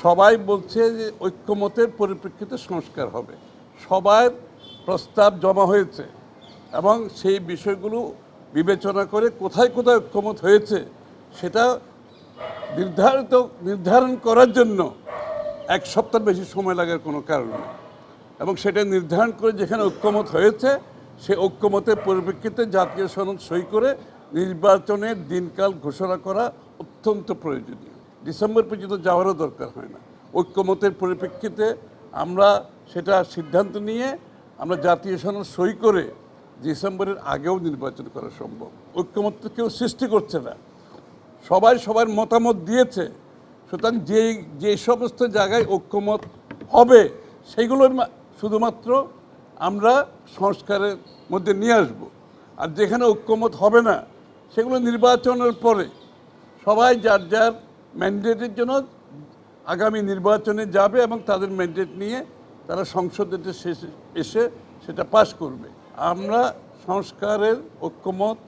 সবাই বলছে যে ঐক্যমতের পরিপ্রেক্ষিতে সংস্কার হবে, সবার প্রস্তাব জমা হয়েছে এবং সেই বিষয়গুলো বিবেচনা করে কোথায় কোথায় ঐক্যমত হয়েছে সেটা নির্ধারণ করার জন্য এক সপ্তাহ বেশি সময় লাগার কোনো কারণ নেই। এবং সেটা নির্ধারণ করে যেখানে ঐক্যমত হয়েছে সেই ঐক্যমতের পরিপ্রেক্ষিতে জাতীয় সনদ সই করে নির্বাচনের দিনকাল ঘোষণা করা অত্যন্ত প্রয়োজনীয়। ডিসেম্বর পর্যন্ত যাওয়ারও দরকার হয় না। ঐক্যমতের পরিপ্রেক্ষিতে আমরা সেটা সিদ্ধান্ত নিয়ে আমরা জাতীয় সনদ সই করে ডিসেম্বরের আগেও নির্বাচন করা সম্ভব। ঐক্যমত তো কেউ সৃষ্টি করছে না, সবাই সবার মতামত দিয়েছে। সুতরাং যে সমস্ত জায়গায় ঐক্যমত হবে সেগুলোর শুধুমাত্র আমরা সংস্কারের মধ্যে নিয়ে আসব। আর যেখানে ঐক্যমত হবে না সেগুলো নির্বাচনের পরে সবাই যার যার ম্যান্ডেটের জন্য আগামী নির্বাচনে যাবে এবং তাদের ম্যান্ডেট নিয়ে তারা সংসদে এসে সেটা পাশ করবে। আমরা সংস্কারের ঐক্যমত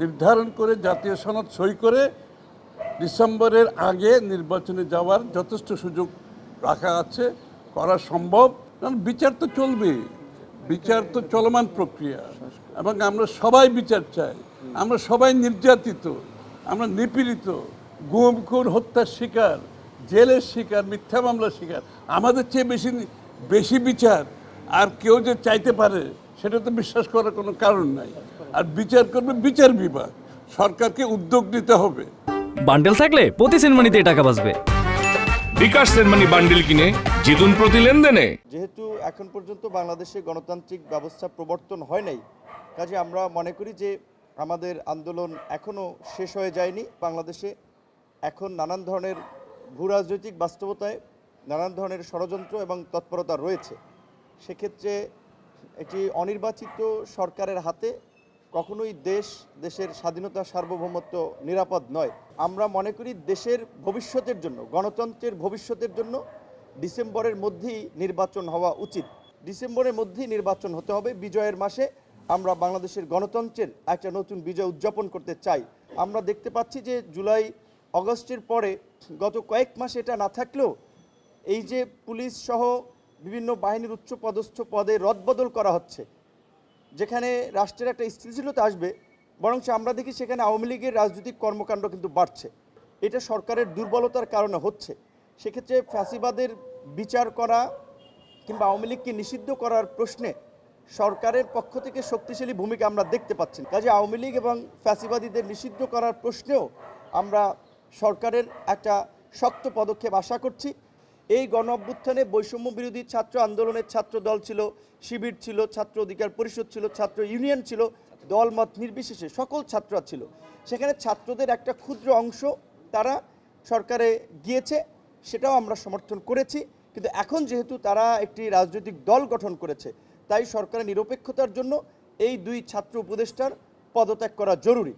নির্ধারণ করে জাতীয় সনদ সই করে ডিসেম্বরের আগে নির্বাচনে যাওয়ার যথেষ্ট সুযোগ রাখা আছে, করা সম্ভব। কারণ বিচার তো চলবে, বিচার তো চলমান প্রক্রিয়া এবং আমরা সবাই বিচার চাই। আমরা সবাই নির্যাতিত, আমরা নিপীড়িত, গুম খুন হত্যার শিকার, জেলের শিকার, মিথ্যা মামলার শিকার। আমাদের চেয়ে বেশি বিচার আর কেউ যে চাইতে পারে সেটা তো বিশ্বাস করার কোনো কারণ নাই। আর বিচার করবে বিচার বিভাগ, সরকারকে উদ্যোগ নিতে হবে। বান্ডেল থাকলে প্রতি সেনমানিতে টাকা বাঁচবে। বিকাশ সেনমানি বান্ডেল কিনে জিতুন প্রতি লেনদেনে। যেহেতু এখন পর্যন্ত বাংলাদেশে গণতান্ত্রিক ব্যবস্থা প্রবর্তন হয় নাই, কাজে আমরা মনে করি যে আমাদের আন্দোলন এখনও শেষ হয়ে যায়নি। বাংলাদেশে এখন নানান ধরনের ভূরাজনৈতিক বাস্তবতায় নানান ধরনের ষড়যন্ত্র এবং তৎপরতা রয়েছে। সেক্ষেত্রে একটি অনির্বাচিত সরকারের হাতে কখনোই দেশের স্বাধীনতা সার্বভৌমত্ব নিরাপদ নয়। আমরা মনে করি দেশের ভবিষ্যতের জন্য, গণতন্ত্রের ভবিষ্যতের জন্য ডিসেম্বরের মধ্যেই নির্বাচন হওয়া উচিত। ডিসেম্বরের মধ্যেই নির্বাচন হতে হবে। বিজয়ের মাসে আমরা বাংলাদেশের গণতন্ত্রের একটা নতুন বিজয় উদযাপন করতে চাই। আমরা দেখতে পাচ্ছি যে জুলাই অগস্টের পরে গত কয়েক মাস এটা না থাকলেও এই যে পুলিশ সহ বিভিন্ন বাহিনীর উচ্চপদস্থ পদে রদবদল করা হচ্ছে, যেখানে রাষ্ট্রের একটা স্থিতিশীলতা আসবে, বরং আমরা দেখি সেখানে আওয়ামী লীগের রাজনৈতিক কর্মকাণ্ড কিন্তু বাড়ছে। এটা সরকারের দুর্বলতার কারণে হচ্ছে। সেক্ষেত্রে ফ্যাসিবাদের বিচার করা কিংবা আওয়ামী লীগকে নিষিদ্ধ করার প্রশ্নে সরকারের পক্ষ থেকে শক্তিশালী ভূমিকা আমরা দেখতে পাচ্ছি। কাজে আওয়ামী লীগ এবং ফ্যাসিবাদীদের নিষিদ্ধ করার প্রশ্নেও আমরা সরকারের একটা শক্ত পদক্ষেপ আশা করছি। এই গণ অভ্যুত্থানে বৈষম্য বিরোধী ছাত্র আন্দোলনের ছাত্র দল ছিল, শিবির ছিল, ছাত্র অধিকার পরিষদ ছিল, ছাত্র ইউনিয়ন ছিল, দলমত নির্বিশেষে সকল ছাত্ররা ছিল। সেখানে ছাত্রদের একটা ক্ষুদ্র অংশ তারা সরকারে গিয়েছে, সেটাও আমরা সমর্থন করেছি। কিন্তু এখন যেহেতু তারা একটি রাজনৈতিক দল গঠন করেছে, তাই সরকারের নিরপেক্ষতার জন্য এই দুই ছাত্র উপদেষ্টার পদত্যাগ করা জরুরি।